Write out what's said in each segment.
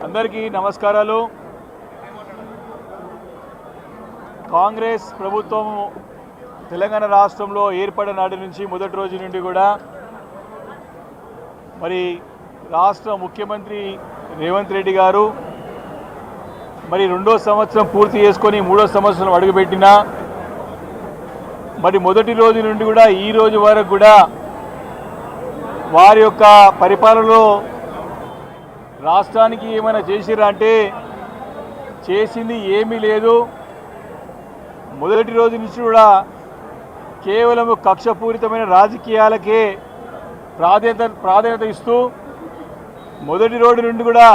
అందరికీ నమస్కారాలు। కాంగ్రెస్ ప్రభుత్వం తెలంగాణ రాష్ట్రంలో ఏర్పడిన నాటి నుంచి మొదటి రోజు నుండి కూడా మరి రాష్ట్ర ముఖ్యమంత్రి రేవంత్ రెడ్డి గారు మరి రెండో సంవత్సరం పూర్తి చేసుకొని మూడో సంవత్సరం అడుగుపెట్టినా మరి మొదటి రోజు నుండి కూడా ఈ రోజు వరకు కూడా వారి యొక్క పరిపాలనలో రాష్ట్రానికి ఏమైనా చేసిరా అంటే చేసింది ఏమీ లేదు। మొదటి రోజు నుంచి కూడా కేవలం కక్షపూరితమైన రాజకీయాలకే ప్రాధాన్యత ఇస్తూ మొదటి రోజు నుండి కూడా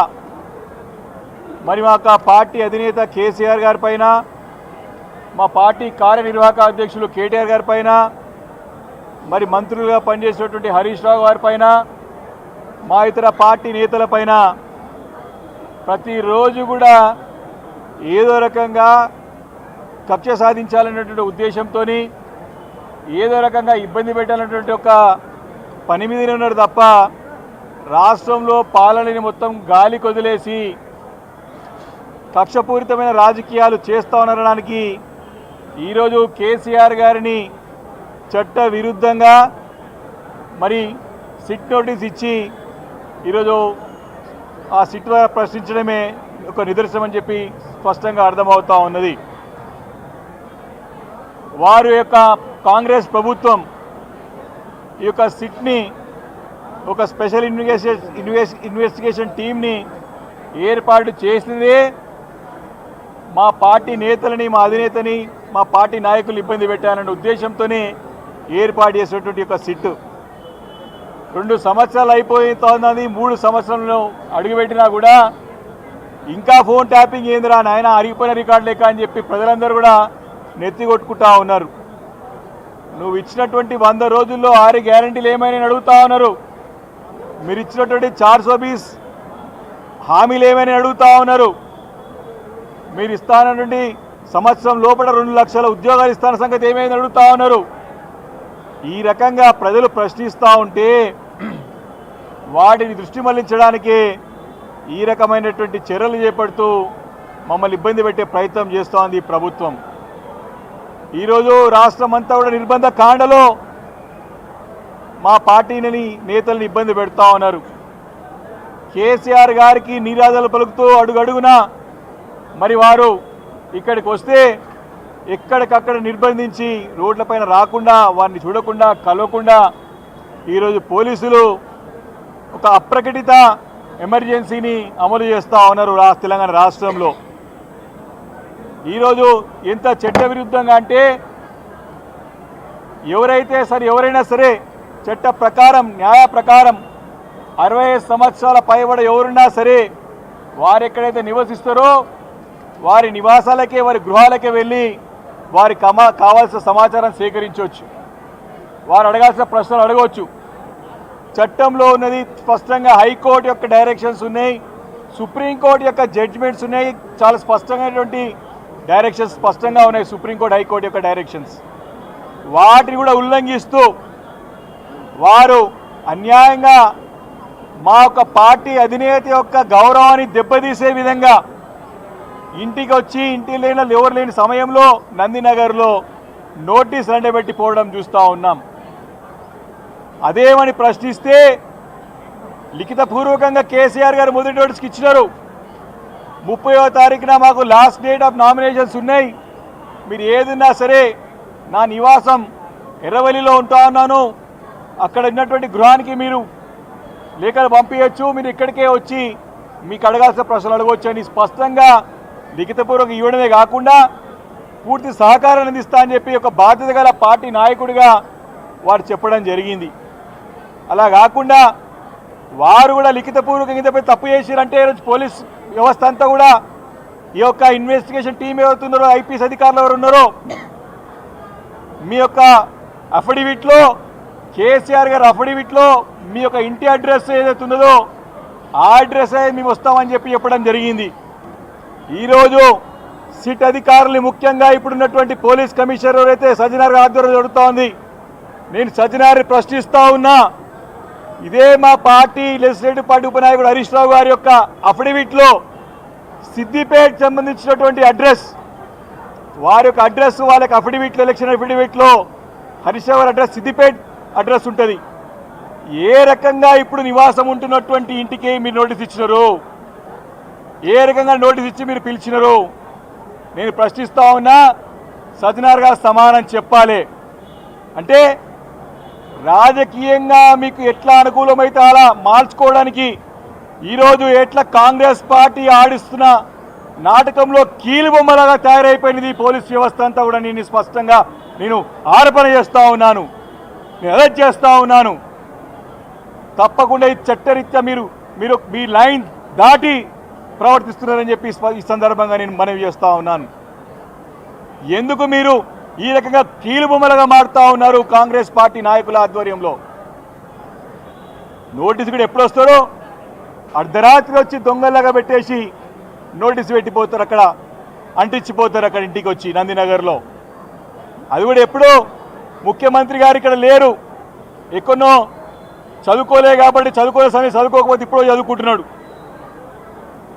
మరి మా పార్టీ అధినేత కేసీఆర్ గారి పైన, మా పార్టీ కార్యనిర్వాహక అధ్యక్షులు కేటీఆర్ గారి పైన, మరి మంత్రులుగా పనిచేసినటువంటి హరీష్ రావు గారి పైన, మా ఇతర పార్టీ నేతల పైన ప్రతిరోజు కూడా ఏదో రకంగా కక్ష సాధించాలనేటువంటి ఉద్దేశంతో ఏదో రకంగా ఇబ్బంది పెట్టాలనేటువంటి ఒక పని మీదనే ఉన్నారు తప్ప రాష్ట్రంలో పాలనని మొత్తం గాలి కొదిలేసి కక్షపూరితమైన రాజకీయాలు చేస్తూ ఉండడానికి ఈరోజు కేసీఆర్ గారిని చట్ట విరుద్ధంగా మరి సిట్ నోటీస్ ఇచ్చి ఈరోజు ఆ సిట్ ప్రశ్నించడమే ఒక నిదర్శనం అని చెప్పి స్పష్టంగా అర్థమవుతూ ఉన్నది। వారి యొక్క కాంగ్రెస్ ప్రభుత్వం ఈ యొక్క సిట్ని ఒక స్పెషల్ ఇన్వెస్టిగేషన్ టీంని ఏర్పాటు చేసిందే మా పార్టీ నేతలని, మా అధినేతని, మా పార్టీ నాయకులు ఇబ్బంది పెట్టాలనే ఉద్దేశంతోనే ఏర్పాటు చేసినటువంటి ఒక సిట్ 2 సంవత్సరాలు అయిపోతుంది। 3 సంవత్సరంలో అడుగుపెట్టినా కూడా ఇంకా ఫోన్ ట్యాపింగ్ ఏందిరా నాయన, అరిగిపోయిన రికార్డు లెక్క అని చెప్పి ప్రజలందరూ కూడా నెత్తి కొట్టుకుంటా ఉన్నారు। నువ్వు ఇచ్చినటువంటి 100 రోజుల్లో 6 గ్యారంటీలు ఏమైనా అడుగుతా ఉన్నారు, మీరు ఇచ్చినటువంటి 420 హామీలు ఏమైనా అడుగుతా ఉన్నారు, మీరు ఇస్తానటువంటి సంవత్సరం లోపల 2 లక్షల ఉద్యోగాలు ఇస్తాన సంగతి ఏమైనా అడుగుతా ఉన్నారు। ఈ రకంగా ప్రజలు ప్రశ్నిస్తూ ఉంటే వాటిని దృష్టి మళ్లించడానికి ఈ రకమైనటువంటి చర్యలు చేపడుతూ మమ్మల్ని ఇబ్బంది పెట్టే ప్రయత్నం చేస్తోంది ఈ ప్రభుత్వం। ఈరోజు రాష్ట్రం అంతా కూడా నిర్బంధ కాండలో మా పార్టీని నేతల్ని ఇబ్బంది పెడతా ఉన్నారు। కేసీఆర్ గారికి నిరాదలు పలుకుతూ అడుగడుగునా మరి వారు ఇక్కడికి వస్తే ఎక్కడికక్కడ నిర్బంధించి రోడ్లపైన రాకుండా, వారిని చూడకుండా, కలవకుండా ఈరోజు పోలీసులు ఒక అప్రకటిత ఎమర్జెన్సీని అమలు చేస్తూ ఉన్నారు తెలంగాణ రాష్ట్రంలో। ఈరోజు ఎంత చట్టవిరుద్ధంగా అంటే ఎవరైనా సరే చట్ట ప్రకారం, న్యాయ ప్రకారం 65 సంవత్సరాల పైబడ ఎవరున్నా సరే వారు ఎక్కడైతే నివసిస్తారో వారి నివాసాలకే, వారి గృహాలకే వెళ్ళి వారికి కావాల్సిన సమాచారం సేకరించవచ్చు, వారు అడగాల్సిన ప్రశ్నలు అడగవచ్చు। చట్టంలో ఉన్నది స్పష్టంగా హైకోర్టు యొక్క డైరెక్షన్స్ ఉన్నాయి, సుప్రీంకోర్టు యొక్క జడ్జిమెంట్స్ ఉన్నాయి, చాలా స్పష్టమైనటువంటి డైరెక్షన్స్ స్పష్టంగా ఉన్నాయి సుప్రీంకోర్టు, హైకోర్టు యొక్క డైరెక్షన్స్। వాటిని కూడా ఉల్లంఘిస్తూ వారు అన్యాయంగా మా యొక్క పార్టీ అధినేత యొక్క గౌరవాన్ని దెబ్బతీసే విధంగా ఇంటికి వచ్చి ఇంటి ఎవరు లేని సమయంలో నందినగర్లో నోటీసులు ఎండబెట్టి పోవడం చూస్తూ ఉన్నాం। అదేమని ప్రశ్నిస్తే లిఖితపూర్వకంగా కేసీఆర్ గారు మొదటి నోటీస్కి ఇచ్చినారు। 30వ తారీఖున మాకు లాస్ట్ డేట్ ఆఫ్ నామినేషన్స్ ఉన్నాయి, మీరు ఏదన్నా సరే నా నివాసం ఎర్రవల్లిలో ఉంటా ఉన్నాను, అక్కడ ఉన్నటువంటి గృహానికి మీరు లేఖలు పంపించవచ్చు, మీరు ఇక్కడికే వచ్చి మీకు అడగాల్సిన ప్రశ్నలు అడగవచ్చు అని స్పష్టంగా లిఖితపూర్వకంగా ఇవ్వడమే కాకుండా పూర్తి సహకారాన్ని అందిస్తా అని చెప్పి ఒక బాధ్యత గల పార్టీ నాయకుడిగా వారు చెప్పడం జరిగింది। అలా కాకుండా వారు కూడా లిఖితపూర్వకంగా ఇంతపై తప్పు చేసిరంటే ఈరోజు పోలీస్ వ్యవస్థ అంతా కూడా ఈ యొక్క ఇన్వెస్టిగేషన్ టీం ఎవరుతున్నారో, ఐపీఎస్ అధికారులు ఎవరు ఉన్నారో, మీ యొక్క అఫిడవిట్లో కేసీఆర్ గారు అఫిడవిట్లో మీ యొక్క ఇంటి అడ్రస్ ఏదైతే ఉన్నదో ఆ అడ్రస్ మేము వస్తామని చెప్పడం జరిగింది। ఈరోజు సిట్ అధికారులు ముఖ్యంగా ఇప్పుడున్నటువంటి పోలీస్ కమిషనర్ ఎవరైతే సజ్జనార్ ఆధ్వర్యంలో జరుగుతూ ఉంది, నేను సజ్జనార్ని ప్రశ్నిస్తూ ఉన్నా, ఇదే మా party legislative party ఉపనాయకుడు Harish Rao గారి యొక్క అఫిడవిట్లో సిద్దిపేట్ సంబంధించినటువంటి అడ్రస్, వారి యొక్క అడ్రస్, వాళ్ళకి అఫిడవిట్లో, ఎలక్షన్ అఫిడవిట్లో హరీష్ రావు గారి అడ్రస్ సిద్దిపేట్ అడ్రస్ ఉంటుంది. ఏ రకంగా ఇప్పుడు నివాసం ఉంటున్నటువంటి ఇంటికి మీరు నోటీస్ ఇచ్చినారు? ఏ రకంగా నోటీస్ ఇచ్చి మీరు పిలిచినారు? నేను ప్రశ్నిస్తా ఉన్నా, సజ్జనార్ గారు సమానం చెప్పాలి. అంటే రాజకీయంగా మీకు ఎట్లా అనుకూలమైతే అలా మార్చుకోవడానికి ఈరోజు ఎట్లా కాంగ్రెస్ పార్టీ ఆడిస్తున్న నాటకంలో కీలుబొమ్మలాగా తయారైపోయినది పోలీస్ వ్యవస్థ అంతా కూడా. నేను స్పష్టంగా ఆరోపణ చేస్తూ ఉన్నాను, నేను అరెస్ట్ చేస్తూ ఉన్నాను. తప్పకుండా ఈ చట్టరీత్యా మీరు మీ లైన్ దాటి ప్రవర్తిస్తున్నారని చెప్పి ఈ సందర్భంగా నేను మనవి చేస్తూ ఉన్నాను. ఎందుకు మీరు ఈ రకంగా కీలుబొమ్మలుగా మారుతా ఉన్నారు? కాంగ్రెస్ పార్టీ నాయకుల ఆధ్వర్యంలో నోటీసు కూడా ఎప్పుడు వస్తారో అర్ధరాత్రి వచ్చి దొంగల్లాగా పెట్టేసి నోటీసు పెట్టిపోతారు, అక్కడ అంటించిపోతారు, అక్కడ ఇంటికి వచ్చి నందినగర్లో. అది కూడా ఎప్పుడో ముఖ్యమంత్రి గారు ఇక్కడ లేరు, ఎక్కడో చదువుకోలే కాబట్టి చదువుకోలే సమయం, చదువుకోకపోతే ఇప్పుడు చదువుకుంటున్నాడు.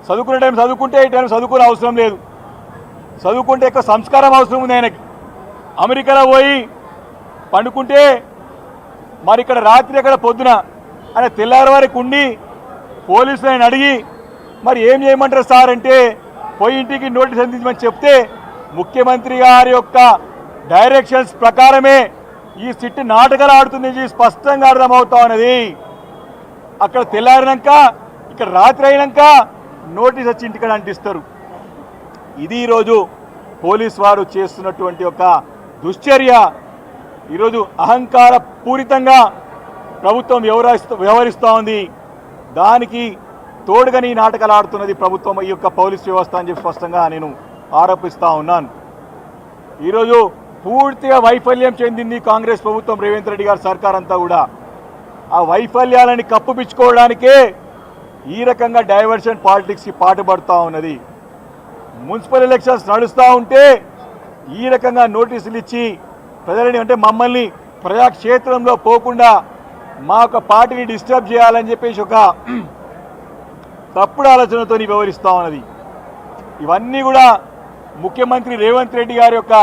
చదువుకునే టైం చదువుకుంటే ఈ టైం చదువుకునే అవసరం లేదు. చదువుకుంటే ఎక్కువ సంస్కారం అవసరం ఉంది ఆయనకి. అమెరికాలో పోయి పండుకుంటే మరి ఇక్కడ రాత్రి అక్కడ పొద్దున ఆయన తెల్లారి వారికి ఉండి పోలీసులు ఆయన అడిగి మరి ఏం చేయమంటారు సార్ అంటే పోయి ఇంటికి నోటీస్ అందించమని చెప్తే ముఖ్యమంత్రి గారి యొక్క డైరెక్షన్స్ ప్రకారమే ఈ సిట్ నాటకాలు ఆడుతుంది స్పష్టంగా అర్థమవుతా ఉన్నది. అక్కడ తెల్లారినాక ఇక్కడ రాత్రి అయినాక నోటీస్ వచ్చి ఇంటికి అంటిస్తారు. ఇది ఈరోజు పోలీస్ వారు చేస్తున్నటువంటి ఒక దుశ్చర్య. ఈరోజు అహంకార పూరితంగా ప్రభుత్వం వ్యవహరిస్తూ ఉంది. దానికి తోడుగాని నాటకాలు ఆడుతున్నది ప్రభుత్వం, ఈ యొక్క పోలీస్ వ్యవస్థ అని చెప్పి స్పష్టంగా నేను ఆరోపిస్తూ ఉన్నాను. ఈరోజు పూర్తిగా వైఫల్యం చెందింది కాంగ్రెస్ ప్రభుత్వం, రేవంత్ రెడ్డి గారి సర్కార్ అంతా కూడా. ఆ వైఫల్యాలని కప్పుపిచ్చుకోవడానికే ఈ రకంగా డైవర్షన్ పాలిటిక్స్కి పాటుపడుతూ ఉన్నది. మున్సిపల్ ఎలక్షన్స్ నడుస్తూ ఉంటే ఈ రకంగా నోటీసులు ఇచ్చి ప్రజలని, అంటే మమ్మల్ని ప్రజాక్షేత్రంలో పోకుండా మా యొక్క పార్టీని డిస్టర్బ్ చేయాలని చెప్పేసి ఒక తప్పుడు ఆలోచనతో వ్యవహరిస్తూ ఉన్నది. ఇవన్నీ కూడా ముఖ్యమంత్రి రేవంత్ రెడ్డి గారి యొక్క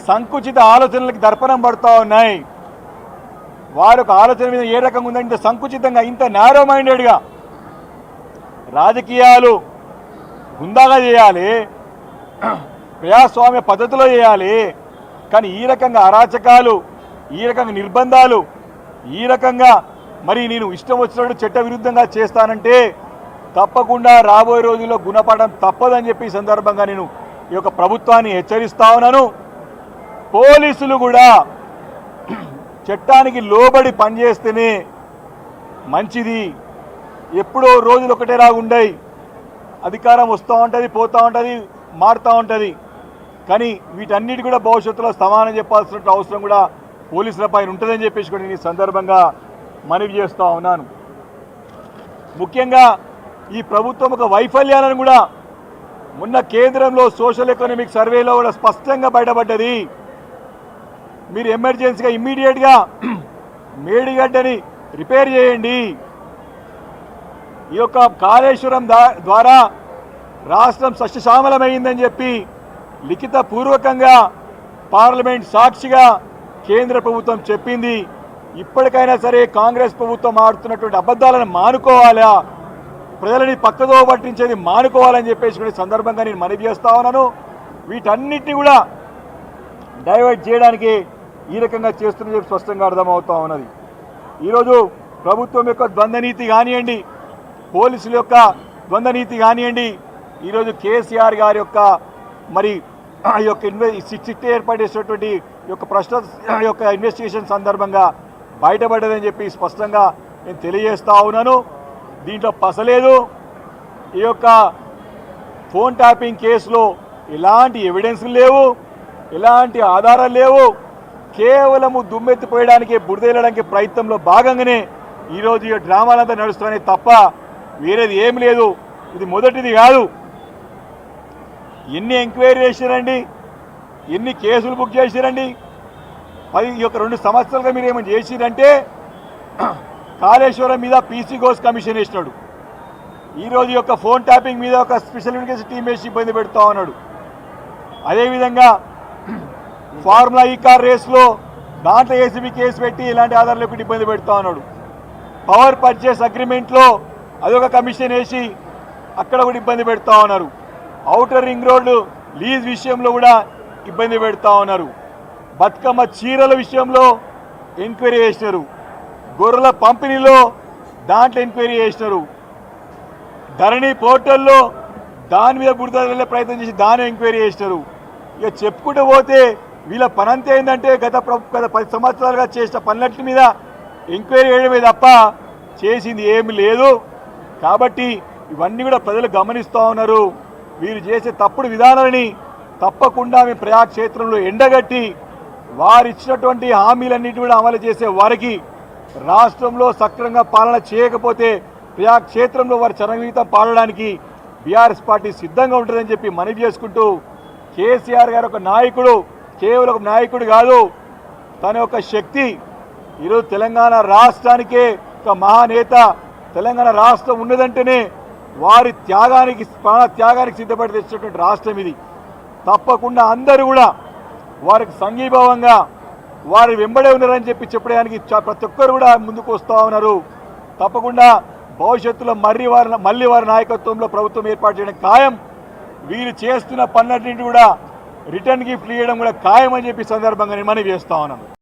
సంకుచిత ఆలోచనలకు దర్పణం పడుతూ ఉన్నాయి. వారి యొక్క ఆలోచన మీద ఏ రకంగా ఉందంటే ఇంత సంకుచితంగా, ఇంత నారో మైండెడ్గా రాజకీయాలు హుందాగా చేయాలి, ప్రజాస్వామ్య పద్ధతిలో చేయాలి. కానీ ఈ రకంగా అరాచకాలు, ఈ రకంగా నిర్బంధాలు, ఈ రకంగా మరి నేను ఇష్టం వచ్చినట్టు చట్ట విరుద్ధంగా చేస్తానంటే తప్పకుండా రాబోయే రోజుల్లో గుణపడడం తప్పదని చెప్పి ఈ సందర్భంగా నేను ఈ యొక్క ప్రభుత్వాన్ని హెచ్చరిస్తా ఉన్నాను. పోలీసులు కూడా చట్టానికి లోబడి పనిచేస్తేనే మంచిది. ఎప్పుడో రోజులు ఒకటేలాగా ఉండయి, అధికారం వస్తూ ఉంటుంది, పోతూ ఉంటుంది, మారుతూ ఉంటుంది. కానీ వీటన్నిటి కూడా భవిష్యత్తులో సమానం చెప్పాల్సిన అవసరం కూడా పోలీసుల పైన ఉంటుందని చెప్పేసి కూడా నేను ఈ సందర్భంగా మనవి చేస్తూ ఉన్నాను. ముఖ్యంగా ఈ ప్రభుత్వం ఒక వైఫల్యాలను కూడా మొన్న కేంద్రంలో సోషల్ ఎకనామిక్ సర్వేలో కూడా స్పష్టంగా బయటపడ్డది. మీరు ఎమర్జెన్సీగా ఇమ్మీడియట్గా మేడిగడ్డని రిపేర్ చేయండి. ఈ యొక్క కాళేశ్వరం ద్వారా రాష్ట్రం సస్యశ్యామలమైందని చెప్పి లిఖిత పూర్వకంగా పార్లమెంట్ సాక్షిగా కేంద్ర ప్రభుత్వం చెప్పింది. ఇప్పటికైనా సరే కాంగ్రెస్ ప్రభుత్వం ఆడుతున్నటువంటి అబద్ధాలను మానుకోవాలా, ప్రజలని పక్కదో పట్టించేది మానుకోవాలని చెప్పేసి కూడా సందర్భంగా నేను మనవి చేస్తా ఉన్నాను. వీటన్నిటిని కూడా డైవర్ట్ చేయడానికి ఈ రకంగా చేస్తున్న చెప్పి స్పష్టంగా అర్థమవుతా ఉన్నది. ఈరోజు ప్రభుత్వం యొక్క ద్వంద్వనీతి కానివ్వండి, పోలీసుల యొక్క ద్వంద్వనీతి కానివ్వండి, ఈరోజు కేసీఆర్ గారి యొక్క మరి ఈ యొక్క సిట్ ఏర్పాటు చేసినటువంటి యొక్క ప్రశ్న యొక్క ఇన్వెస్టిగేషన్ సందర్భంగా బయటపడ్డదని చెప్పి స్పష్టంగా నేను తెలియజేస్తా ఉన్నాను. దీంట్లో పసలేదు. ఈ యొక్క ఫోన్ ట్యాపింగ్ కేసులో ఎలాంటి ఎవిడెన్స్ లేవు, ఎలాంటి ఆధారాలు లేవు. కేవలము దుమ్మెత్తిపోయడానికి, బురదేయడానికి ప్రయత్నంలో భాగంగానే ఈరోజు ఈ డ్రామాలంతా నడుస్తున్నాయి తప్ప వేరేది ఏం లేదు. ఇది మొదటిది కాదు. ఎన్ని ఎంక్వైరీ చేశారండి, ఎన్ని కేసులు బుక్ చేశారండి. ఈ యొక్క 2 సంవత్సరాలుగా మీరు ఏమైనా చేసిరంటే కాళేశ్వరం మీద పీసీ ఘోష్ కమిషన్ వేసినాడు. ఈరోజు యొక్క ఫోన్ ట్యాపింగ్ మీద ఒక స్పెషల్ ఇన్వెస్టిగేషన్ టీం వేసి ఇబ్బంది పెడతా ఉన్నాడు. అదేవిధంగా ఫార్ములా ఈ కార్ రేస్లో దాంట్లో ఏసీబీ కేసు పెట్టి ఇలాంటి ఆధారాలు పెట్టి ఇబ్బంది పెడతా ఉన్నాడు. పవర్ పర్చేస్ అగ్రిమెంట్లో అదొక కమిషన్ వేసి అక్కడ కూడా ఇబ్బంది పెడతా ఉన్నారు. ఔటర్ రింగ్ రోడ్డు లీజ్ విషయంలో కూడా ఇబ్బంది పెడతా ఉన్నారు. బతుకమ్మ చీరల విషయంలో ఎంక్వైరీ చేసినారు. గొర్రెల పంపిణీలో దాంట్లో ఎంక్వైరీ చేసినారు. ధరణి పోర్టల్లో దాని మీద బురద వెళ్ళే ప్రయత్నం చేసి దాని ఎంక్వైరీ చేసినారు. ఇక చెప్పుకుంటూ పోతే వీళ్ళ పనంతా ఏంటంటే గత 10 సంవత్సరాలుగా చేసిన పనులన్నిటి మీద ఎంక్వైరీ చేయడమే తప్ప చేసింది ఏమి లేదు. కాబట్టి ఇవన్నీ కూడా ప్రజలు గమనిస్తూ ఉన్నారు. వీరు చేసే తప్పుడు విధానాలని తప్పకుండా మేము ప్రజాక్షేత్రంలో ఎండగట్టి వారిచ్చినటువంటి హామీలన్నింటినీ కూడా అమలు చేసే వారికి రాష్ట్రంలో సక్రమంగా పాలన చేయకపోతే ప్రజాక్షేత్రంలో వారి చరమగీతం పాడడానికి బీఆర్ఎస్ పార్టీ సిద్ధంగా ఉంటుందని చెప్పి మనవి చేసుకుంటూ, కేసీఆర్ గారు ఒక నాయకుడు, కేవలం ఒక నాయకుడు కాదు, తన యొక్క శక్తి. ఈరోజు తెలంగాణ రాష్ట్రానికే ఒక మహానేత. తెలంగాణ రాష్ట్రం ఉన్నదంటేనే వారి త్యాగానికి, ప్రాణ త్యాగానికి సిద్ధపడి తెచ్చినటువంటి రాష్ట్రం ఇది. తప్పకుండా అందరూ కూడా వారికి సంఘీభావంగా వారి వెంబడే ఉన్నారని చెప్పి చెప్పడానికి ప్రతి ఒక్కరు కూడా ముందుకు వస్తూ ఉన్నారు. తప్పకుండా భవిష్యత్తులో మళ్ళీ వారి నాయకత్వంలో ప్రభుత్వం ఏర్పాటు చేయడం ఖాయం. వీరు చేస్తున్న పనులన్నింటినీ కూడా రిటర్న్ గిఫ్ట్ ఇవ్వడం కూడా ఖాయం అని చెప్పి సందర్భంగా నేను మనవి చేస్తా ఉన్నాను.